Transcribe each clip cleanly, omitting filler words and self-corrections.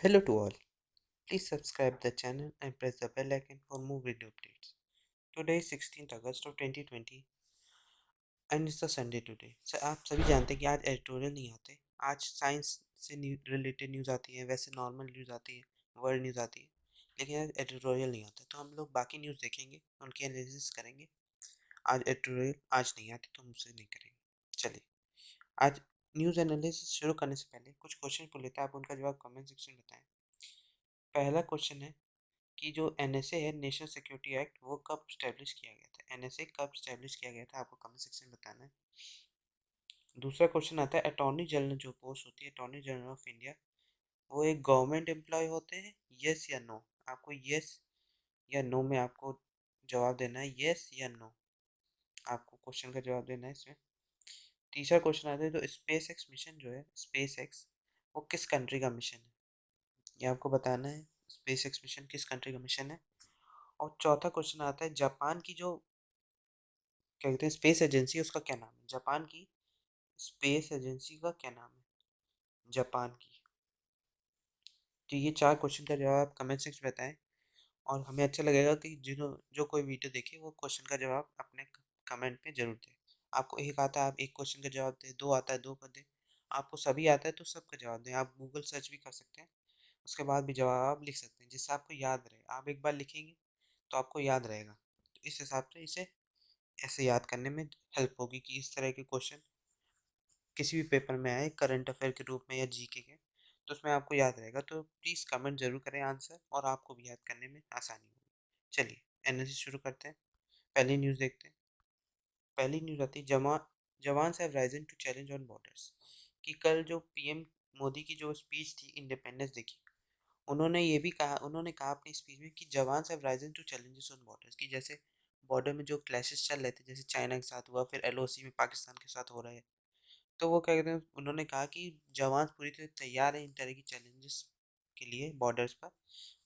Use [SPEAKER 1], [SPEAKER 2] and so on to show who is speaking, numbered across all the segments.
[SPEAKER 1] Hello to all. Please subscribe the channel and press the bell icon for more video updates. Today is 16th August of 2020 and it's a Sunday today. So आप सभी जानते हैं कि आज editorial नहीं आते. आज science से रिलेटेड न्यूज़ आती है, वैसे नॉर्मल न्यूज़ आती है, वर्ल्ड न्यूज़ आती है, लेकिन आज एडिटोरियल नहीं आता. तो हम लोग बाकी न्यूज़ देखेंगे, उनकी एनालिसिस करेंगे. आज एडिटोरियल आज नहीं आती तो हम उससे नहीं करेंगे. चलिए, आज न्यूज़ एनालिसिस शुरू करने से पहले कुछ क्वेश्चन को लेते हैं. आप उनका जवाब कमेंट सेक्शन में बताएं. पहला क्वेश्चन है कि जो एनएसए है, नेशनल सिक्योरिटी एक्ट, वो कब स्टैब्लिश किया गया था. एनएसए कब स्टैब्लिश किया गया था, आपको कमेंट सेक्शन में बताना है. दूसरा क्वेश्चन आता है, अटॉर्नी जनरल जो पोस्ट होती है, अटॉर्नी जनरल ऑफ इंडिया, वो एक गवर्नमेंट एम्प्लॉय होते हैं, यस या नो. आपको यस या नो में आपको जवाब देना है, यस या नो. आपको क्वेश्चन का जवाब देना है इसमें. तीसरा क्वेश्चन आता है, जो स्पेस एक्स मिशन जो है, स्पेस एक्स, वो किस कंट्री का मिशन है, ये आपको बताना है. स्पेस एक्स मिशन किस कंट्री का मिशन है. और चौथा क्वेश्चन आता है, जापान की जो क्या कहते हैं स्पेस एजेंसी, उसका क्या नाम है. जापान की स्पेस एजेंसी का क्या नाम है, जापान की. तो ये चार क्वेश्चन का जवाब कमेंट सेक्शन में बताएं. और हमें अच्छा लगेगा कि जो कोई वीडियो देखे वो क्वेश्चन का जवाब अपने कमेंट में जरूर दे. आपको एक आता है, आप एक क्वेश्चन का जवाब दें. दो आता है, दो का दें. आपको सभी आता है तो सबका जवाब दें. आप गूगल सर्च भी कर सकते हैं, उसके बाद भी जवाब आप लिख सकते हैं, जिससे आपको याद रहे. आप एक बार लिखेंगे तो आपको याद रहेगा. तो इस हिसाब से इसे ऐसे याद करने में हेल्प होगी कि इस तरह के क्वेश्चन किसी भी पेपर में आए, करंट अफेयर के रूप में या जीके के, तो उसमें आपको याद रहेगा. तो प्लीज़ कमेंट जरूर करें आंसर, और आपको भी याद करने में आसानी होगी. चलिए, एनालिसिस शुरू करते हैं. पहली न्यूज़ देखते हैं. पहली न्यूज़ आती है, jawans have risen to challenge on borders. कि कल जो पीएम मोदी की जो स्पीच थी इंडिपेंडेंस डे की, उन्होंने कहा अपनी स्पीच में कि jawans have risen to challenges on borders. कि जैसे बॉर्डर में जो क्लैशेस चल रहे थे, जैसे चाइना के साथ हुआ, फिर एलओसी में पाकिस्तान के साथ हो रहा है, तो वो क्या कहते हैं, उन्होंने कहा कि जवान पूरी तरह तैयार है इन तरह की चैलेंजेस के लिए बॉर्डर्स पर.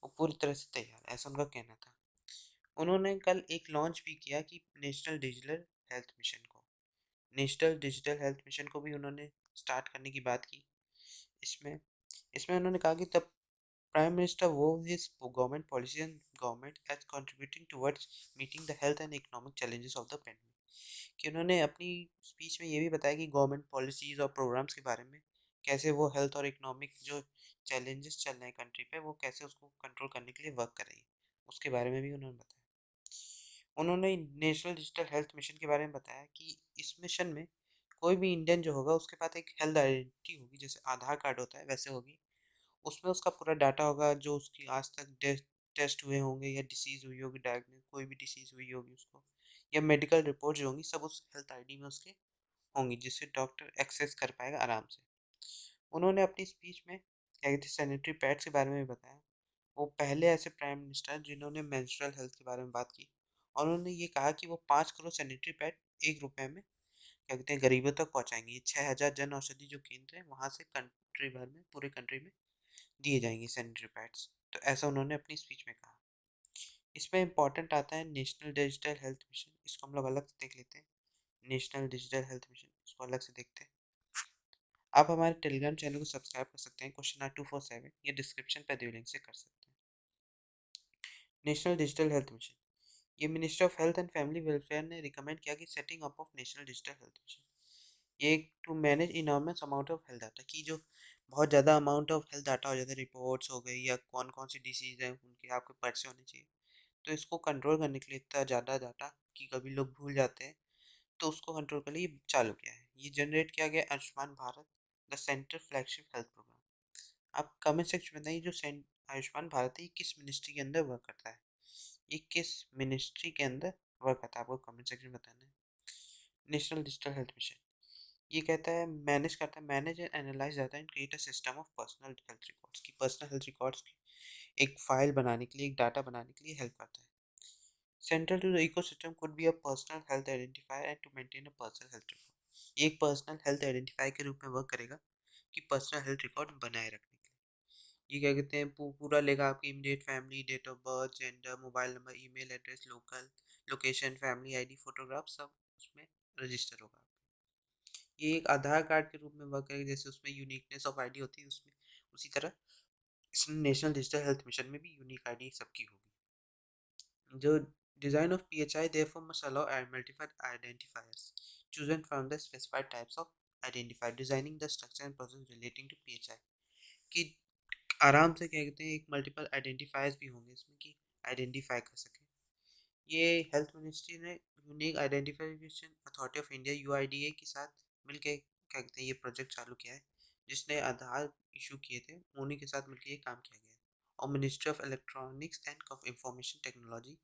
[SPEAKER 1] वो पूरी तरह से तैयार है, ऐसा उनका कहना था. उन्होंने कल एक लॉन्च भी किया कि नेशनल डिजिटल हेल्थ मिशन को. नेशनल डिजिटल हेल्थ मिशन को भी उन्होंने स्टार्ट करने की बात की. इसमें इसमें उन्होंने कहा कि द प्राइम मिनिस्टर वो his government policy and government as contributing towards meeting the health and economic challenges of the pandemic. कि उन्होंने अपनी स्पीच में ये भी बताया कि गवर्नमेंट पॉलिसीज़ और प्रोग्राम्स के बारे में, कैसे वो हेल्थ और इकोनॉमिक जो चैलेंजेस चल रहे हैं कंट्री पे, वो कैसे उसको कंट्रोल करने के लिए वर्क कर रही है, उसके बारे में भी उन्होंने बताया. उन्होंने नेशनल डिजिटल हेल्थ मिशन के बारे में बताया कि इस मिशन में कोई भी इंडियन जो होगा, उसके पास एक हेल्थ आइडेंटिटी होगी, जैसे आधार कार्ड होता है वैसे होगी. उसमें उसका पूरा डाटा होगा, जो उसकी आज तक टेस्ट हुए होंगे, या डिसीज़ हुई होगी, डायग्नोस कोई भी डिसीज़ हुई होगी उसको, या मेडिकल रिपोर्ट जो होंगी, सब उस हेल्थ आईडी में उसके होंगी, जिससे डॉक्टर एक्सेस कर पाएगा आराम से. उन्होंने अपनी स्पीच में क्या कहते हैं सैनिटरी पैड्स के बारे में भी बताया. वो पहले ऐसे प्राइम मिनिस्टर हैं जिन्होंने मेंस्ट्रुअल हेल्थ के बारे में बात की, और उन्होंने ये कहा कि वो 5 करोड़ सैनिटरी पैड 1 रुपए में क्या कहते हैं गरीबों तक पहुंचाएंगे. ये 6,000 जन औषधि जो केंद्र है, वहाँ से कंट्री भर में, पूरे कंट्री में दिए जाएंगे सैनिटरी पैड्स. तो ऐसा उन्होंने अपनी स्पीच में कहा. इसमें इंपॉर्टेंट आता है नेशनल डिजिटल हेल्थ मिशन. इसको हम लोग अलग से देख लेते हैं. नेशनल डिजिटल हेल्थ मिशन, इसको अलग से देखते हैं. आप हमारे टेलीग्राम चैनल को सब्सक्राइब कर सकते हैं, क्वेश्चन 247, या डिस्क्रिप्शन पर दिए लिंक से कर सकते हैं. नेशनल डिजिटल हेल्थ मिशन, ये minister of health and family welfare ने रिकमेंड किया कि setting up of national digital health mission, ये to manage enormous amount of health data. की जो बहुत ज़्यादा अमाउंट ऑफ हेल्थ डाटा हो जाता है, रिपोर्ट्स हो गई, या कौन कौन सी डिसीज़ हैं उनके आपके पर्चे होने चाहिए, तो इसको कंट्रोल करने के लिए इतना ज़्यादा डाटा कि कभी लोग भूल जाते हैं, तो उसको कंट्रोल के लिए चालू किया है. ये जनरेट किया गया Ayushman Bharat, the centre flagship health programme. आप कमेंट सेक्शन में बताइए, जो आयुष्मान भारत है, ये किस मिनिस्ट्री के अंदर वर्क करता है. ये किस मिनिस्ट्री के अंदर वर्क करता है, आपको कमेंट सेक्शन में बताना है. नेशनल डिजिटल हेल्थ मिशन, ये कहता है मैनेज करता है, manage and analyse data and create a system of personal health records. की पर्सनल हेल्थ रिकॉर्ड्स की एक फाइल बनाने के लिए, एक डाटा बनाने के लिए हेल्प करता है. Central to the ecosystem could be a personal health identifier and to maintain a personal health record. ये एक पर्सनल हेल्थ आइडेंटिफायर के रूप में वर्क करेगा, कि पर्सनल हेल्थ रिकॉर्ड बनाए रखने के लिए. ये क्या कहते हैं, पूरा लेगा आपकी immediate family, date of birth, gender, mobile number, email address, local location, family ID, photograph, सब उसमें रजिस्टर होगा. ये एक आधार कार्ड के रूप में वर्क करेगा, जैसे उसमें यूनिकनेस ऑफ आईडी होती है, उसमें उसी तरह नेशनल डिजिटल हेल्थ मिशन में भी यूनिक आईडी सबकी होगी। जो design of PHI therefore must allow multiple identifiers chosen from the specified types of identifier, designing the structure and process relating to PHI कि आराम से क्या कहते हैं एक मल्टीपल आइडेंटिफायर्स भी होंगे इसमें कि आइडेंटिफाई कर सकें। ये हेल्थ मिनिस्ट्री ने unique identification authority of India UIDA के साथ मिलके क्या कहते हैं ये प्रोजेक्ट चालू किया है, जिसने आधार इशू किए थे उन्हीं के साथ मिलकर ये काम किया गया है। और ministry of electronics and information technology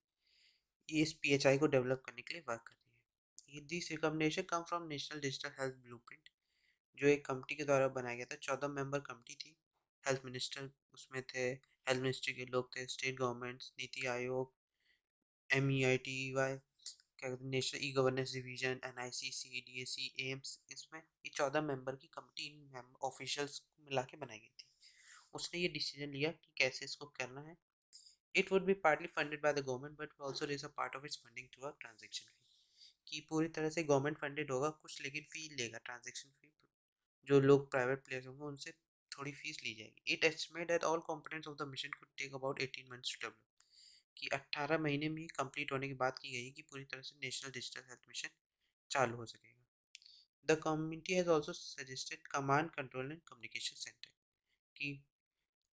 [SPEAKER 1] ये इस पीएचआई को डेवलप करने के लिए वर्क कर रही है। ये this recommendation come from national digital health blueprint, जो एक कमेटी के द्वारा बनाया गया था। 14 मेंबर कमेटी थी। हेल्थ मिनिस्टर उसमें थे, हेल्थ मिनिस्ट्री के लोग थे, state governments, NITI Aayog, MEITY, क्या कहते हैं national e governance division, NICC, DAC, AIIMS, इसमें ये 14 मेंबर की कमेटी ऑफिशियल्स को मिला के बनाई गई थी। उसने ये डिसीजन लिया कि कैसे इसको करना है। It would be partly funded by the government but also raise a part of its funding to a transaction fee, कि पूरी तरह से गवर्नमेंट फंडेड होगा कुछ, लेकिन फी लेगा ट्रांजेक्शन फी। जो लोग प्राइवेट प्लेयर्स होंगे उनसे थोड़ी फीस ली जाएगी। It estimate that all components of the mission could take about 18 months to develop, कि 18 महीने में कंप्लीट होने की बात की गई है कि पूरी तरह से नेशनल डिजिटल हेल्थ मिशन चालू हो सकेगा। The committee has also suggested command control and communication centre, कि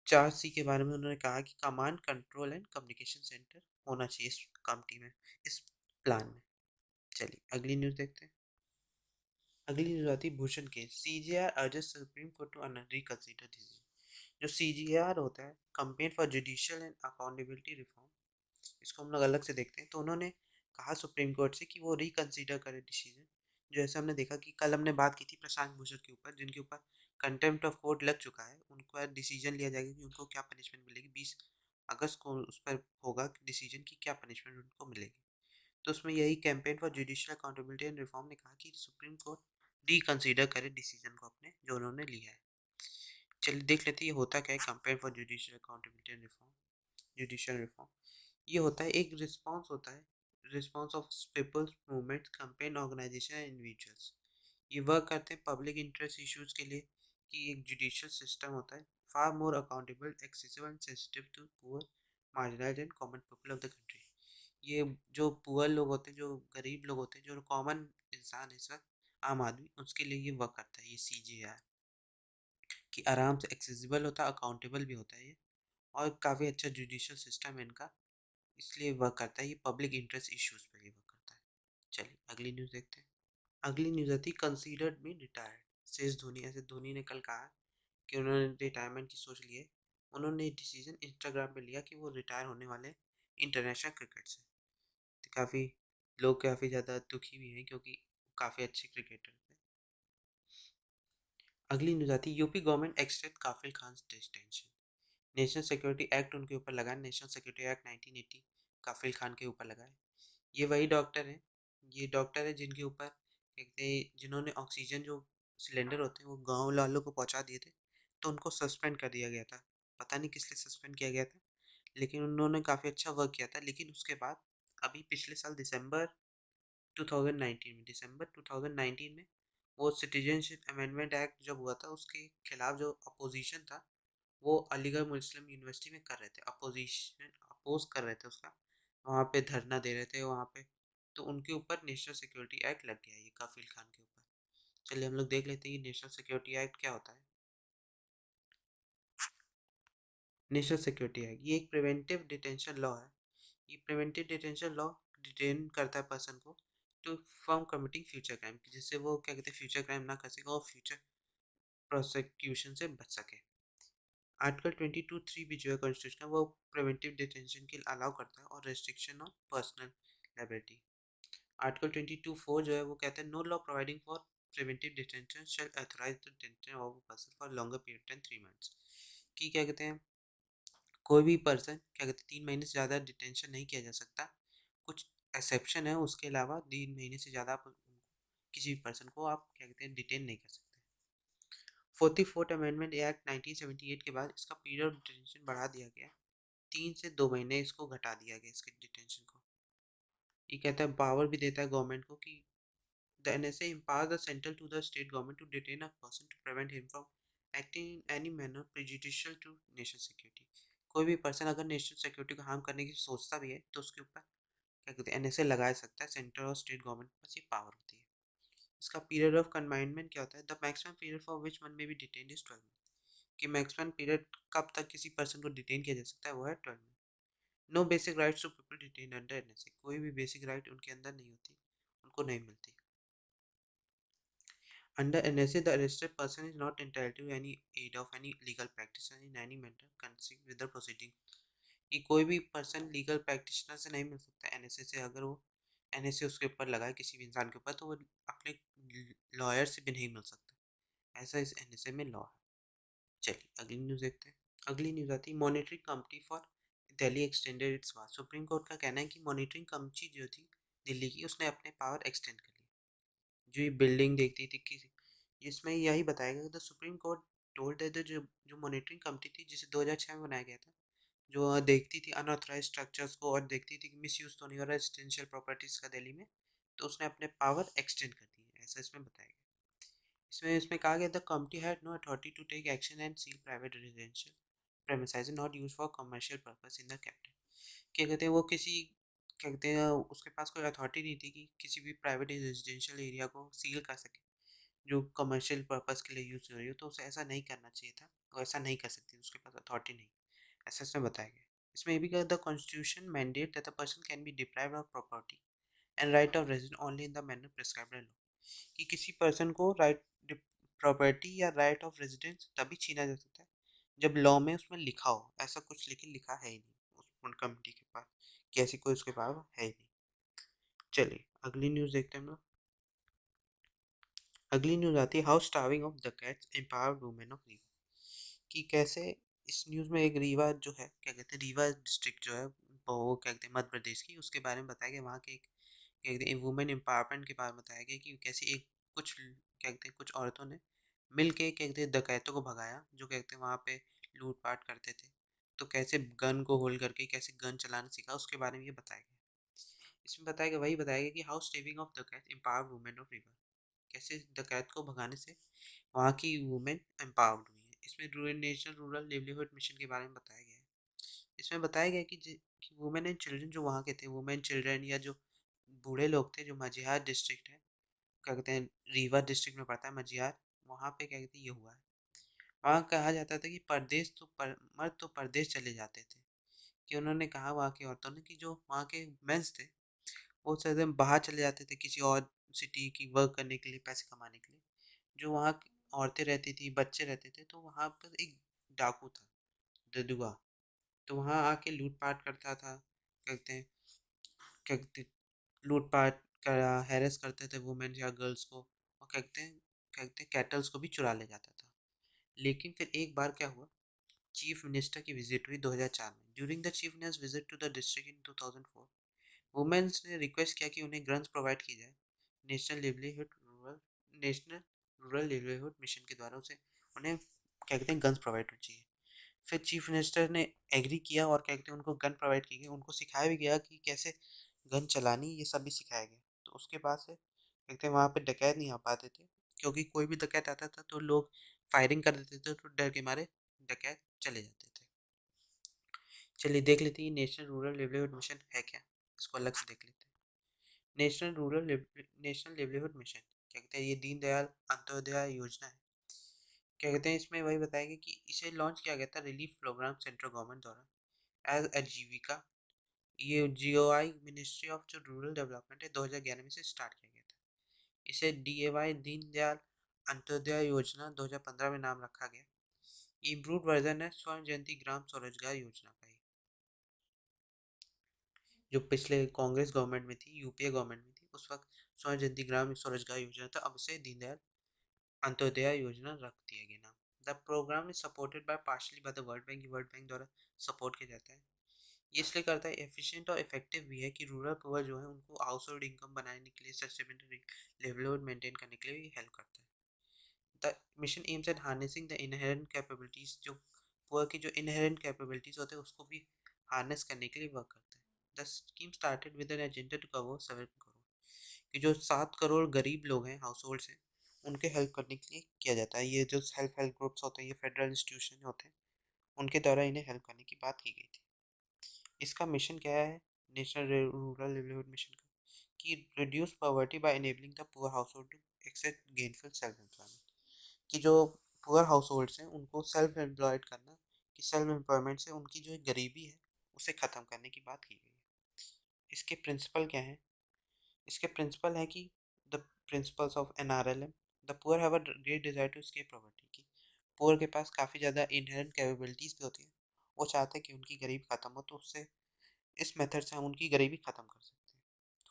[SPEAKER 1] 4C के बारे में उन्होंने कहा कि command control and communication centre होना चाहिए इस कमिटी में, इस प्लान में। चलिए अगली न्यूज़ देखते हैं। अगली न्यूज़ आती है Bhushan case, CJR urges supreme court to reconsider decision. जो CJR होता है, campaign for judicial and accountability reform, इसको हम लोग अलग से देखते हैं। तो उन्होंने कहा सुप्रीम कोर्ट से कि वो रिकंसीडर करे डिसीजन। जो ऐसे हमने देखा कि कल हमने बात की थी प्रशांत भूषण के ऊपर, जिनके ऊपर कंटेम्प्ट ऑफ कोर्ट लग चुका है, उनको डिसीजन लिया जाएगा कि उनको क्या पनिशमेंट मिलेगी। 20 अगस्त को उस पर होगा डिसीजन की क्या पनिशमेंट उनको मिलेगी। तो उसमें यही campaign for judicial accountability and reform ने कहा कि सुप्रीम कोर्ट रिकंसीडर करे डिसीजन को अपने जो उन्होंने लिया है। चलिए देख लेते हैं ये होता क्या है campaign for judicial accountability and reform, judicial reform. ये होता है एक रिस्पांस होता है, response of people's movement, campaign organisation and individuals. ये वर्क करते हैं पब्लिक इंटरेस्ट इश्यूज के लिए, कि एक जुडिशियल सिस्टम होता है far more accountable, accessible and sensitive to poor, marginalised and common people of the country. ये जो पुअर लोग होते हैं, जो गरीब लोग होते हैं, जो कॉमन इंसान है इस वक्त, आम आदमी, उसके लिए ये वर्क करता है ये CJR, कि आराम से एक्सेसिबल होता है, अकाउंटेबल भी होता है ये, और काफ़ी अच्छा जुडिशियल सिस्टम है इनका, इसलिए वर्क करता है ये पब्लिक इंटरेस्ट इश्यूज पर ही वर्क करता है। चलिए अगली न्यूज़ देखते हैं। अगली न्यूज़ आती कंसीडर्ड मी रिटायर्ड, शेष धोनी। ऐसे धोनी ने कल कहा कि उन्होंने रिटायरमेंट की सोच ली है। उन्होंने डिसीजन इंस्टाग्राम पे लिया कि वो रिटायर होने वाले इंटरनेशनल क्रिकेट से। तो काफ़ी लोग काफ़ी ज़्यादा दुखी भी हैं क्योंकि काफ़ी अच्छे क्रिकेटर थे। अगली न्यूज़ आती है UP government extend Kafeel Khan detention. National security act उनके ऊपर लगा है, national security act 1980 Kafeel Khan के ऊपर लगा है। ये वही डॉक्टर हैं, ये डॉक्टर है जिनके ऊपर कहते हैं जिन्होंने ऑक्सीजन जो सिलेंडर होते हैं वो गांव वालों को पहुंचा दिए थे, तो उनको सस्पेंड कर दिया गया था। पता नहीं किस लिए सस्पेंड किया गया था, लेकिन उन्होंने काफ़ी अच्छा वर्क किया था। लेकिन उसके बाद अभी पिछले साल दिसंबर 2019 में वो सिटीजनशिप अमेंडमेंट एक्ट जब हुआ था उसके खिलाफ जो अपोजिशन था, वो अलीगढ़ मुस्लिम यूनिवर्सिटी में कर रहे थे, अपोजिशन अपोज कर रहे थे उसका, वहाँ पे धरना दे रहे थे वहाँ पे। तो उनके ऊपर नेशनल सिक्योरिटी एक्ट लग गया ये काफिल खान के ऊपर। चलिए हम लोग देख लेते हैं कि नेशनल सिक्योरिटी एक्ट क्या होता है। नेशनल सिक्योरिटी एक्ट ये एक प्रिवेंटिव डिटेंशन लॉ है। ये प्रिवेंटिव डिटेंशन लॉ डिटेन करता है पर्सन को to from committing future crime, जिससे वो क्या कहते हैं फ्यूचर क्राइम ना कर सके और फ्यूचर प्रोसिक्यूशन से बच सके। आर्टिकल 22(3) भी जो है कॉन्स्टिट्यूशन का, वो प्रिवेंटिव डिटेंशन के लिए अलाउ करता है और restriction on personal liability. Article 22(4) जो है वो कहता है no law providing for preventive detention shall authorise the detention of a person for longer period than 3 months, कि क्या कहते हैं कोई भी पर्सन क्या कहते हैं 3 महीने से ज़्यादा डिटेंशन नहीं किया जा सकता। कुछ एक्सेप्शन है, उसके अलावा 3 महीने से ज़्यादा आप किसी भी पर्सन को आप क्या कहते हैं डिटेन नहीं कर सकते। 44th अमेंडमेंट एक्ट 1978 के बाद इसका पीरियड ऑफ डिटेंशन बढ़ा दिया गया, 3 से 2 महीने इसको घटा दिया गया इसके डिटेंशन को। ये कहता है पावर भी देता है गवर्नमेंट को कि the NSA empowers the central to the state government to detain a person to prevent him from acting in any manner prejudicial to national security. कोई भी पर्सन अगर नेशनल सिक्योरिटी को हार्म करने की सोचता भी है तो उसके ऊपर क्या कहते हैं एनएसए लगा सकता है। सेंट्रल और स्टेट गवर्नमेंट के पास ये पावर होती है। इसका पीरियड ऑफ कन्फाइनमेंट क्या होता है? The maximum period for which one may be detain is 12 month. कि मैक्सिमम पीरियड कब तक किसी पर्सन को डिटेन किया जा सकता है वो है 12 month. No basic rights to people detain under NSA. कोई भी बेसिक राइट उनके अंदर नहीं होती, उनको नहीं मिलती। Under NSA, the arrested person is not entitled to any aid of any legal practitioner in any matter concerned with the proceeding। कि कोई भी पर्सन लीगल प्रैक्टिशनर से नहीं मिल सकता एनएसए से। अगर वो एनएसए उसके ऊपर लगा है किसी भी इंसान के ऊपर तो वो अपने लॉयर से भी नहीं मिल सकता। ऐसा इस एनएसए में लॉ है। चलिए अगली न्यूज़ देखते हैं। अगली न्यूज़ आती है monitoring committee for Delhi extended it's power. Supreme court का कहना है कि मॉनिटरिंग कमिटी जो थी दिल्ली की उसने अपने पावर एक्सटेंड कर ली। जो ये बिल्डिंग देखती थी कि इसमें यही बताया गया the Supreme court told that जो जो मॉनिटरिंग कमिटी थी जिसे 2006 में बनाया गया था, जो देखती थी अनऑथराइज स्ट्रक्चर्स को और देखती थी कि मिस यूज़ तो नहीं हो रहा रेजिडेंशियल प्रॉपर्टीज़ का दिल्ली में, तो उसने अपने पावर एक्सटेंड कर दी है, ऐसा इसमें बताया गया। इसमें इसमें कहा गया the committee had no authority to take action and seal private residential premises not use for commercial purpose in the capital. क्या कहते हैं वो किसी क्या कहते हैं उसके पास कोई अथॉरिटी नहीं थी कि किसी भी प्राइवेट रेजिडेंशियल एरिया को सील कर सके जो कमर्शियल पर्पस के लिए यूज़ हो रही हो, तो उसे ऐसा नहीं करना चाहिए था। वो ऐसा नहीं कर सकती, उसके पास अथॉरिटी नहीं। ऐसा इसमें बताया गया। इसमें ये भी कहा the constitution mandate that a person can be deprived of property and right of residence only in the manner prescribed in law. कि किसी पर्सन को राइट प्रॉपर्टी या राइट ऑफ रेजिडेंस तभी छीना जा सकता है जब लॉ में उसमें लिखा हो। ऐसा कुछ लेकिन लिखा है ही नहीं उस कमिटी के पास कि ऐसी कोई उसके पास है ही नहीं। चलिए अगली न्यूज़ देखते हैं हम लोग। अगली न्यूज़ आती है how starving of the cats empowered women of Rewa. कि कैसे इस न्यूज़ में एक रीवा जो है क्या कहते हैं रीवा डिस्ट्रिक्ट जो है वो क्या कहते हैं मध्य प्रदेश की, उसके बारे में बताया गया। वहाँ के एक क्या कहते हैं वुमेन एम्पावरमेंट के बारे में बताया गया कि कैसे एक कुछ क्या कहते हैं कुछ औरतों ने मिल के क्या कहते हैं डकैतों को भगाया जो क्या कहते हैं वहाँ पे लूटपाट करते थे। तो कैसे गन को होल्ड करके कैसे गन चलाना सीखा उसके बारे में ये बताया गया। इसमें बताया गया वही बताया गया कि हाउ स्टेविंग ऑफ डकैत एम्पावर्ड वुमेन ऑफ रीवा। कैसे डकैत को भगाने से वहाँ की वुमेन एम्पावर्ड हुई है। इसमें नेशनल रूरल लिवलीहुड मिशन के बारे में बताया गया है। इसमें बताया गया कि वुमेन एंड चिल्ड्रन जो वहाँ के थे, वुमेन चिल्ड्रन या जो बूढ़े लोग थे जो मजिहार डिस्ट्रिक्ट है क्या कहते हैं रीवा डिस्ट्रिक्ट में पड़ता है मजिहार, वहाँ पे क्या कहते हैं ये हुआ है। वहाँ कहा जाता था कि मर्द तो परदेश चले जाते थे। कि उन्होंने कहा वहाँ की औरतों ने कि जो वहाँ के मेंस थे वो शायद बाहर चले जाते थे किसी और सिटी की वर्क करने के लिए पैसे कमाने के लिए। जो वहाँ की औरतें रहती थी बच्चे रहते थे तो वहाँ पर एक डाकू था ददुआ, तो वहाँ आके लूटपाट करता था। कहते हैं क्या कहते लूटपाट करा हैरेस करते थे वुमेन या गर्ल्स को, और कहते हैं कैटल्स को भी चुरा ले जाता था। लेकिन फिर एक बार क्या हुआ, चीफ मिनिस्टर की विजिट हुई 2004 में। During the chief minister visit to the district in 2004 women's ने रिक्वेस्ट किया कि उन्हें गन्स प्रोवाइड की जाए। National livelihood rural national rural livelihood mission के द्वारा उसे उन्हें क्या कहते हैं गन्स प्रोवाइड होनी चाहिए। फिर चीफ मिनिस्टर ने एग्री किया और क्या कहते हैं उनको गन प्रोवाइड की गई। उनको सिखाया भी गया कि कैसे गन चलानी, ये सब भी सिखाया गया। तो उसके बाद से कहते हैं वहाँ पे डकैत नहीं आ पाते थे, क्योंकि कोई भी डकैत आता था तो लोग फायरिंग कर देते थे तो डर के मारे डकैत चले जाते थे। चलिए देख लेते हैं नेशनल रूरल लिवलीहुड मिशन है क्या, इसको अलग से देख लेते हैं। नेशनल लिवलीहुड मिशन क्या कहते हैं ये दीनदयाल अंत्योदय योजना है। क्या कहते हैं इसमें वही बताएंगे कि इसे लॉन्च किया गया था रिलीफ प्रोग्राम सेंट्रल गवर्नमेंट द्वारा एज आजीविका। ये जीओआई मिनिस्ट्री ऑफ जो रूरल डेवलपमेंट है 2011 में से स्टार्ट किया गया था। इसे डीएवाई दीनदयाल अंत्योदय योजना 2015 में नाम रखा गया। इम्प्रूव वर्जन है स्वर्ण जयंती ग्राम स्वरोजगार योजना का ही, जो पिछले कांग्रेस गवर्नमेंट में थी, यूपीए गवर्नमेंट में थी उस वक्त स्वर्ण जयंती ग्राम स्वरोजगार योजना था। अब इसे दीनदयाल अंत्योदय योजना रख दिया गया नाम। The programme is supported by partially by the world bank द्वारा सपोर्ट किया जाता है। ये इसलिए करता है एफिशिएंट और इफेक्टिव भी है कि रूरल पुअर जो है उनको हाउस होल्ड इनकम बनाने के लिए सस्टेनेबल लिवलीहुड मेंटेन करने के लिए हेल्प करता है। The mission aims at harnessing the inherent capabilities, जो पुअर की जो इनहेरेंट कैपेबिलिटीज होते हैं उसको भी हार्नेस करने के लिए वर्क करता है। The scheme started with an agenda to cover 7 crore, कि जो 7 करोड़ गरीब लोग हैं हाउस होल्ड्स हैं उनके हेल्प करने के लिए किया जाता है। ये जो सेल्फ हेल्प ग्रुप्स होते हैं, ये फेडरल इंस्टीट्यूशन होते हैं, उनके द्वारा इन्हें हेल्प करने की बात की गई थी। इसका मिशन क्या है, नेशनल रूरल लिवलीहुड मिशन का, कि reduce poverty by enabling the poor household to access gainful self employment, कि जो पुअर हाउस होल्ड्स हैं उनको सेल्फ एम्प्लॉयड करना, कि सेल्फ एम्प्लॉयमेंट से उनकी जो गरीबी है उसे ख़त्म करने की बात की गई है। इसके प्रिंसिपल क्या हैं, इसके प्रिंसिपल है कि the principles of NRLM, the poor have a great desire to escape poverty, की पुअर के पास काफ़ी ज़्यादा इनहेरेंट कैपेबिलिटीज़ भी होती हैं, वो चाहते हैं कि उनकी गरीबी खत्म हो, तो उससे इस मेथड से हम उनकी गरीबी खत्म कर सकते हैं।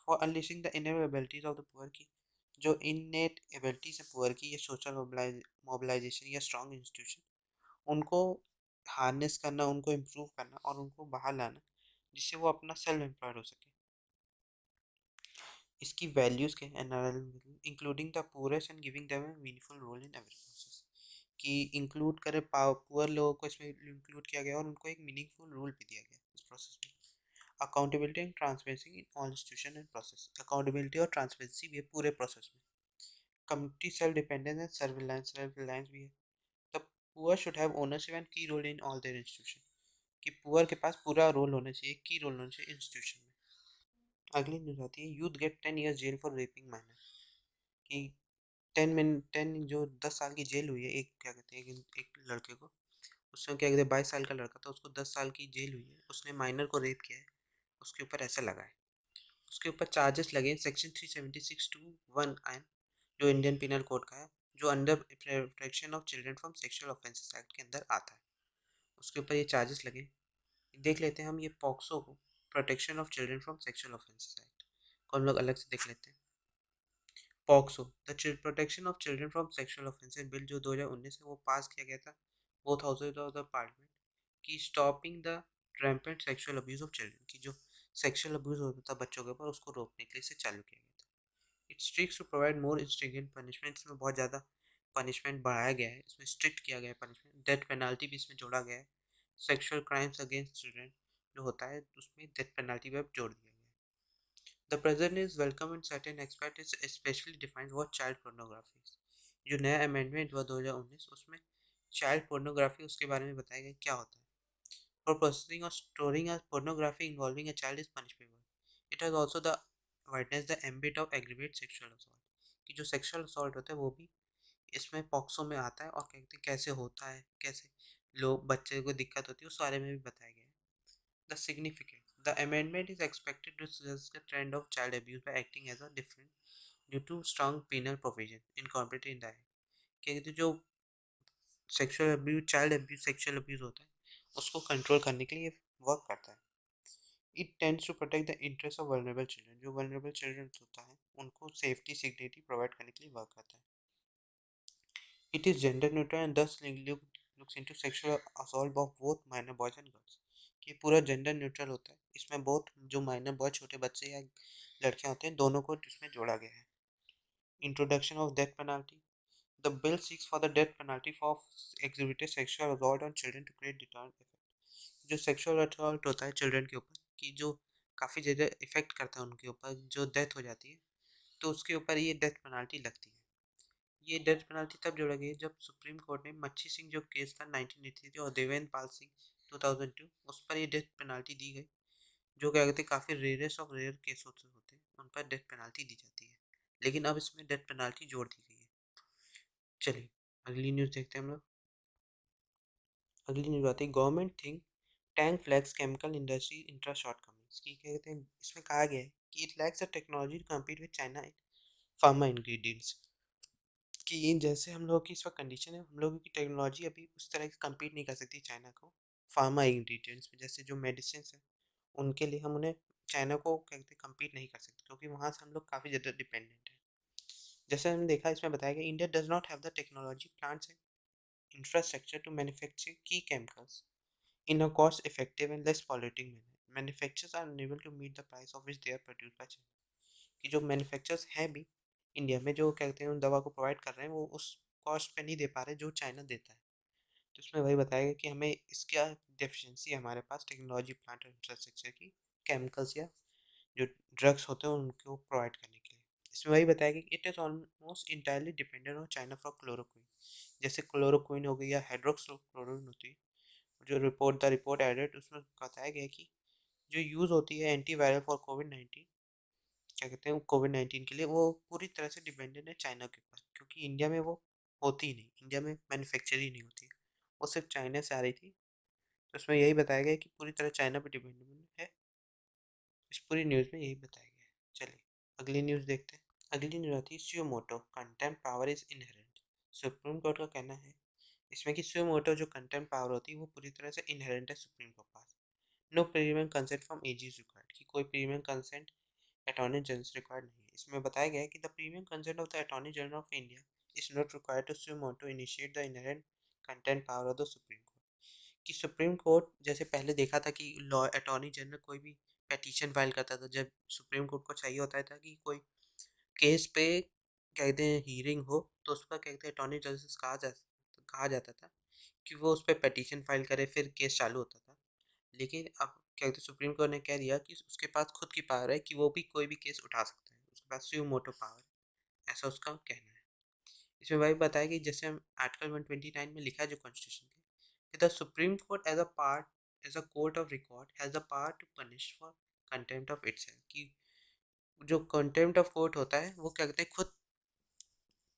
[SPEAKER 1] For unleashing the inner abilities of the poor, की जो इननेट एबिलिटीज है पुअर की, ये सोशल मोबिलाइजेशन या स्ट्रॉन्ग इंस्टीट्यूशन, उनको हार्नेस करना, उनको इम्प्रूव करना और उनको बाहर लाना, जिससे वो अपना सेल्फ एम्प्लॉयड हो सके। इसकी वैल्यूज़ के NRL including the poorest and giving them a meaningful role in every process, कि इंक्लूड करे पुअर लोगों को इसमें इंक्लूड किया गया और उनको एक मीनिंगफुल रोल भी दिया गया इस प्रोसेस में। Accountability and transparency in all institution and process, accountability और ट्रांसपेरेंसी भी है पूरे प्रोसेस में। Community self dependence and self reliance भी है। The poor should have ownership and key role in all their institution, कि पुअर के पास पूरा रोल होना चाहिए, की रोल होना चाहिए इंस्टीट्यूशन में। अगली न्यूज़ आती है, youth get 10 years jail for raping minor, कि 10 जो 10 साल की जेल हुई है, एक क्या कहते हैं एक लड़के को, उसने क्या कहते हैं 22 साल का लड़का था, उसको 10 साल की जेल हुई है, उसने माइनर को रेप किया है, उसके ऊपर ऐसा लगा है। उसके ऊपर चार्जेस लगे सेक्शन 376(1) जो इंडियन पिनल कोड का है, जो under protection of children from sexual offences act के अंदर आता है। उसके ऊपर ये चार्जेस लगे। देख लेते हैं हम ये पॉक्सो को, protection of children from sexual offences act को हम लोग अलग से देख लेते हैं। POCSO, the protection of children from sexual offences bill, जो 2019 में वो पास किया गया था, both houses of the parliament, की stopping the rampant sexual abuse of children, की जो सेक्सुअल अब्यूज होता था बच्चों के ऊपर, उसको रोकने के लिए इसे चालू किया गया था। It strives to provide more stringent punishment, इसमें बहुत ज़्यादा पनिशमेंट बढ़ाया गया है, इसमें स्ट्रिक्ट किया गया है पनिशमेंट, डेथ पेनाल्टी भी इसमें जोड़ा गया है। सेक्सुअल क्राइम्स अगेंस्ट चिल्ड्रन जो होता है उसमें डेथ पेनाल्टी भी अब जोड़ दिया गया है। The present is welcome and certain expert is specially defined what child pornography, जो नया अमेंडमेंट हुआ 2019, उसमें चाइल्ड पोर्नोग्राफी उसके बारे में बताया गया क्या होता है। For possessing or storing a pornography involving a child is punishable. It has also the witness the ambit of aggravated sexual assault, कि जो सेक्सुअल असॉल्ट होता है वो भी इसमें पॉक्सो में आता है, और कहते हैं कैसे होता है, कैसे लोग बच्चे को दिक्कत होती है, उस बारे में भी बताया गया है। The significant, the amendment is expected to suggest the trend of child abuse by acting as a different due to strong penal provision incorporated in the act, कहते जो sexual abuse, child abuse, sexual abuse होता है उसको control करने के लिए work करता है। It tends to protect the interest of vulnerable children, जो वल्नरेबल चिल्ड्रन होता है उनको सेफ्टी सिक्योरिटी प्रोवाइड करने के लिए वर्क करता है। It is gender neutral and this looks into sexual assault of both minor boys and girls, कि पूरा जेंडर न्यूट्रल होता है, इसमें बहुत जो माइनर बॉय छोटे बच्चे या लड़कियां होते हैं दोनों को इसमें जोड़ा गया है। Introduction of death penalty, the bill seeks for the death penalty for exhibited sexual assault on children to create deterrent effect, जो सेक्सुअल असॉल्ट होता है चिल्ड्रन के ऊपर, कि जो काफ़ी ज़्यादा इफेक्ट करता है उनके ऊपर, जो डेथ हो जाती है, तो उसके ऊपर ये डेथ पेनाल्टी लगती है। ये डेथ पेनाल्टी तब जोड़ा गया जब सुप्रीम कोर्ट ने मच्छी सिंह जो केस था 1983 और देवेंद्र पाल सिंह 2002, उस पर ये डेथ पेनाल्टी दी गई, जो क्या कहते हैं काफ़ी रेयरेस्ट ऑफ रेयर केस होते हैं उन पर डेथ पेनाल्टी दी जाती है, लेकिन अब इसमें डेथ पेनाल्टी जोड़ दी गई है। चलिए अगली न्यूज़ देखते हैं हम लोग। अगली न्यूज़ आती है, government think tank flags chemical industry intra shortcomings, की क्या कहते हैं इसमें कहा गया है कि it lacks the technology to compete with China in pharma ingredients, कि जैसे हम लोगों की इस वक्त कंडीशन है, हम लोगों की टेक्नोलॉजी अभी उस तरह से कम्पीट नहीं कर सकती चाइना को फार्मा इंग्रेडिएंट्स में, जैसे जो मेडिसिन है उनके लिए हम उन्हें चाइना को कहते कम्पीट नहीं कर सकते, क्योंकि वहाँ से हम लोग काफ़ी ज़्यादा डिपेंडेंट है। जैसे हमने देखा इसमें बताया गया, India does not have the technology plants and infrastructure to manufacture key chemicals in a cost effective and less polluting manner. Manufacturers are unable to meet the price of which they are produced by China, कि जो manufacturers हैं भी India में जो कहते हैं उन दवा को प्रोवाइड कर रहे हैं, वो उस कॉस्ट पे नहीं दे पा रहे जो चाइना देता है। तो इसमें वही बताया गया कि हमें इसका डेफिशिएंसी है हमारे पास टेक्नोलॉजी प्लांट और इंफ्रास्ट्रक्चर की, केमिकल्स या जो ड्रग्स होते हैं उनको प्रोवाइड करने के लिए। इसमें वही बताया कि it is almost entirely dependent on China for chloroquine. जैसे क्लोरोक्विन हो गई या हाइड्रोक्सीक्लोरोक्विन होती है, जो रिपोर्ट एडेड उसमें बताया गया कि जो यूज़ होती है एंटीवायरल फॉर कोविड 19, क्या कहते हैं कोविड 19 के लिए, वो पूरी तरह से डिपेंडेंट है चाइना के ऊपर, क्योंकि इंडिया में वो होती ही नहीं, इंडिया में मैन्युफैक्चर ही नहीं होती, वो सिर्फ चाइना से आ रही थी। तो उसमें यही बताया गया कि पूरी तरह चाइना पर डिपेंडेंट है। इस पूरी न्यूज़ में यही बताया गया है। चलिए अगली न्यूज़ देखते हैं। अगली न्यूज़ आती है suo motu contempt power is inherent. Supreme court का कहना है इसमें कि सुमोटो जो कंटेम्प्ट पावर होती है वो पूरी तरह से इनहेरेंट है सुप्रीम कोर्ट पास। No premium consent from AG is required, कि कोई प्रीमियम कंसेंट अटॉर्नी जनरल से रिक्वायर्ड नहीं है। इसमें बताया गया है कि the premium consent of the Attorney General of India is not required to suo motu initiate the inherent content power of the Supreme Court. कि सुप्रीम कोर्ट जैसे पहले देखा था कि लॉ अटॉर्नी जनरल कोई भी पेटिशन फाइल करता था, जब सुप्रीम कोर्ट को चाहिए होता था कि कोई केस पे क्या कहते हैं हीरिंग हो, तो उस पर क्या कहते हैं अटॉर्नी जनरल से कहा जाता था कि वो उस पर पिटीशन फाइल करे, फिर केस चालू होता था। लेकिन अब क्या कहते हैं सुप्रीम कोर्ट ने कह दिया कि उसके पास खुद की पावर है कि वो भी कोई भी केस उठा सकता है, उसके पास स्यू मोटो पावर, ऐसा उसका कहना है। इसमें वही बताया कि जैसे हम आर्टिकल 129 में लिखा है जो कॉन्स्टिट्यूशन के, the Supreme Court as a court of record has the power to punish for contempt of itself. कि जो कंटेम्प्ट ऑफ कोर्ट होता है वो क्या कहते हैं खुद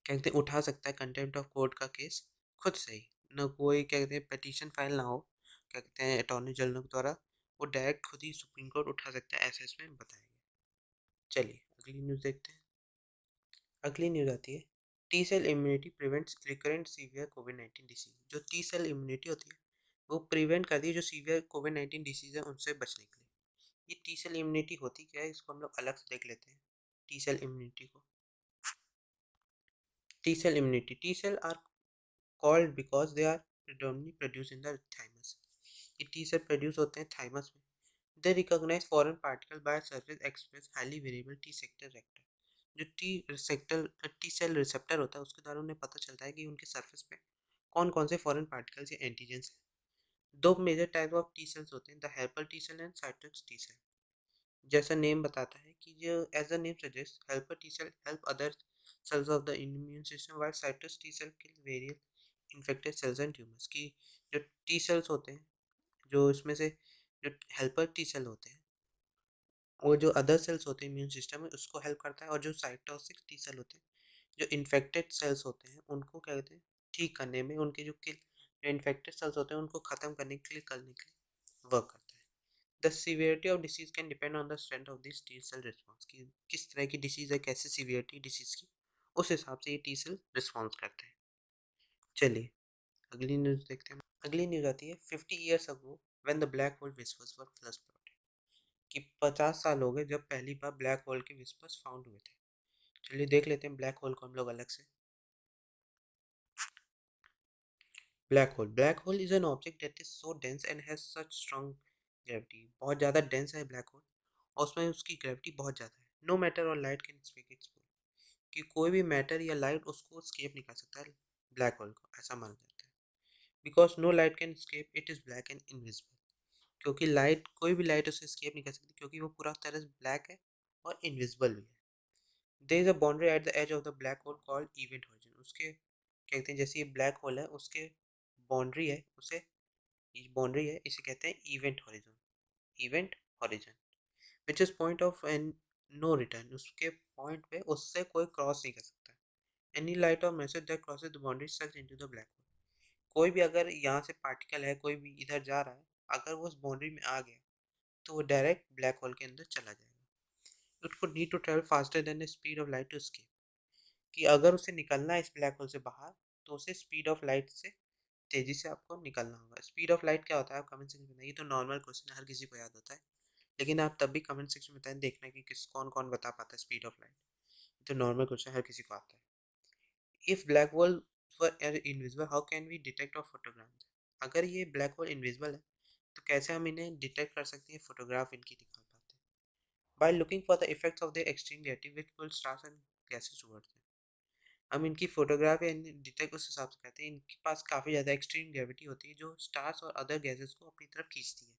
[SPEAKER 1] क्या कहते हैं उठा सकता है कंटेम्प्ट ऑफ कोर्ट का केस खुद से ही, न कोई क्या कहते हैं पिटीशन फाइल ना हो क्या कहते हैं अटॉर्नी जनरल द्वारा, वो डायरेक्ट खुद ही सुप्रीम कोर्ट उठा सकता है, ऐसे इसमें बताया गया। चलिए अगली न्यूज़ देखते हैं। अगली न्यूज़ आती है T cell immunity prevents recurrent severe COVID 19 disease. जो टी सेल इम्यूनिटी होती है वो प्रिवेंट करती है जो सीवियर कोविड 19 डिसीज है उनसे बचने के लिए। ये टी सेल इम्यूनिटी होती क्या है, इसको हम लोग अलग से देख लेते हैं। टी सेल इम्यूनिटी को, T cell are called because they are predominantly produced in the thymus। ये टी सेल प्रोड्यूस होते हैं थाइमस में। They recognise foreign particle by surface express highly variable T sector rector. जो T cell receptor होता है उसके द्वारा उन्हें पता चलता है कि उनके सरफेस पे कौन कौन से फॉरेन पार्टिकल्स या एंटीजेंस हैं। दो major type of T cells होते हैं, the helper T cell and cytotoxic T cell. जैसा नेम बताता है कि जो as a name suggest helper T cell help other cells of the immune system while cytus T cell kill various infected cells and tumors। की जो T cells होते हैं, जो इसमें से जो हेल्पर टी सेल होते हैं वो जो अदर सेल्स होते हैं इम्यून सिस्टम में उसको हेल्प करता है, और जो साइटोसिक टी सेल होते हैं जो इन्फेक्टेड सेल्स होते हैं उनको क्या कहते हैं ठीक करने में, उनके जो इन्फेक्टेड सेल्स होते हैं उनको ख़त्म करने के लिए वर्क करता है। The severity of disease can depend on the strength of this T cell response. की किस तरह की डिसीज है, कैसे सीवियरिटी डिसीज की, उस हिसाब से ये टी सेल रिस्पॉन्स करते हैं। चलिए अगली न्यूज़ देखते हैं। अगली न्यूज़ आती है 50 years ago when the black whole whispers were first spotted. कि 50 साल हो गए जब पहली बार ब्लैक होल के विस्पर्स फाउंड हुए थे। चलिए देख लेते हैं ब्लैक होल को हम लोग अलग से। Black hole is an object that is so dense and has such strong gravity. बहुत ज़्यादा डेंस है ब्लैक होल और उसमें उसकी ग्रेविटी बहुत ज़्यादा है। नो मैटर और लाइट कैन स्पीक इट्स पुल। कि कोई भी मैटर या लाइट उसको स्केप नहीं कर सकता है ब्लैक होल को, ऐसा माना जाता है। Because no light can escape it is black and invisible. क्योंकि लाइट कोई भी लाइट उसे स्केप नहीं कर सकती, क्योंकि वो पूरा तरह से ब्लैक है और इनविजिबल भी है। There is a boundary at the edge of the black hole called event horizon. उसके कहते हैं जैसे ये ब्लैक होल है उसके बाउंड्री है, उसे बाउंड्री है, इसे कहते हैं event horizon. Event horizon which is point of an no return. उसके पॉइंट पे उससे कोई क्रॉस नहीं कर सकता। Any light or message that crosses the boundary sucks into the black hole. कोई भी अगर यहाँ से पार्टिकल है, कोई भी इधर जा रहा है, अगर वो उस बाउंड्री में आ गया तो वो डायरेक्ट ब्लैक होल के अंदर चला जाएगा। It could need to travel faster than the speed of light to escape. कि अगर उसे निकलना है इस ब्लैक होल से बाहर तो उसे स्पीड ऑफ लाइट से तेजी से आपको निकलना होगा। स्पीड ऑफ लाइट क्या होता है आप कमेंट सेक्शन में बताइए। तो नॉर्मल क्वेश्चन है, हर किसी को याद होता है, लेकिन आप तब भी कमेंट सेक्शन में बताएं, देखना कि किस कौन कौन बता पाता है स्पीड ऑफ लाइट। तो नॉर्मल क्वेश्चन हर किसी को आता है। If black hole were invisible how can we detect और फोटोग्राफ। अगर ये ब्लैक होल इनविजिबल है तो कैसे हम इन्हें डिटेक्ट कर सकते हैं, फोटोग्राफ इनकी निकाल पाते हैं। By looking for the effects of the extreme gravity which pull stars and gases towards them. हम इनकी फोटोग्राफ या डिटेक्ट उस हिसाब से करते हैं, इनके पास काफ़ी ज़्यादा एक्सट्रीम ग्रेविटी होती है जो स्टार्स और अदर गैसेस को अपनी तरफ खींचती है।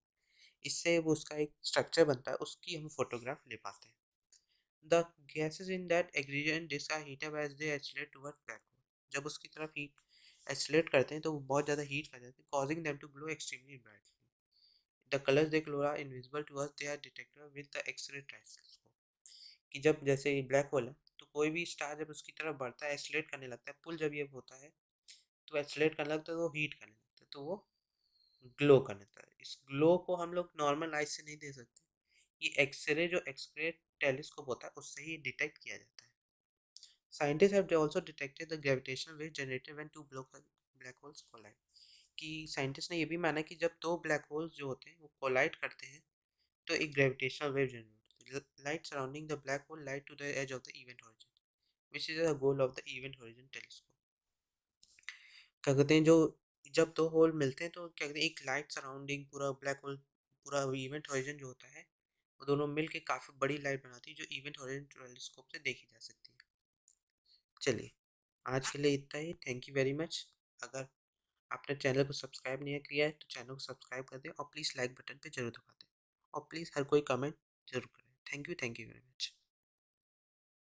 [SPEAKER 1] इससे वो उसका एक स्ट्रक्चर बनता है, उसकी हम फोटोग्राफ ले पाते हैं। The gases in that accretion disc are heat up as they accelerate toward black hole. जब उसकी तरफ हीट एक्सीलरेट करते हैं तो वो बहुत ज़्यादा हीट कर जाते हैं, causing them to glow extremely brightly. The colours they glow are invisible to us, they are detected with the X-ray telescope. कि जब जैसे ब्लैक होल है तो कोई भी स्टार जब उसकी तरफ बढ़ता है, एक्सीलरेट करने लगता है, पुल जब ये होता है तो एक्सीलरेट करने लगता है, तो वो हीट करने लगता है, तो वो ग्लो करने लगता है। इस ग्लो को हम लोग नॉर्मल लाइट से नहीं दे सकते, ये एक्सरे जो एक्सरे टेलीस्कोप होता है उससे ही डिटेक्ट किया जाता है। Scientists have also detected the gravitational wave generated when two black holes collide. कि साइंटिस्ट ने ये भी माना कि जब दो ब्लैक होल्स जो होते हैं वो कोलाइड करते हैं तो एक ग्रेविटेशनल वेव जनरेट होती है। Light surrounding the black hole light to the edge of the event horizon, which is the goal of the event horizon telescope. क्या कहते हैं, जो जब दो होल मिलते हैं तो क्या कहते हैं, एक लाइट सराउंडिंग पूरा ब्लैक होल, पूरा इवेंट हॉरिजन जो होता है वो दोनों मिल के काफ़ी बड़ी लाइट बनाती है जो इवेंट हॉरिजन टेलीस्कोप से देखी जा सकती है। चलिए, आज के लिए इतना ही। Thank you very much. अगर आपने चैनल को सब्सक्राइब नहीं किया है तो चैनल को सब्सक्राइब कर दें और प्लीज़ लाइक बटन पे ज़रूर दबा दें और प्लीज़ हर कोई कमेंट ज़रूर करें। Thank you very much.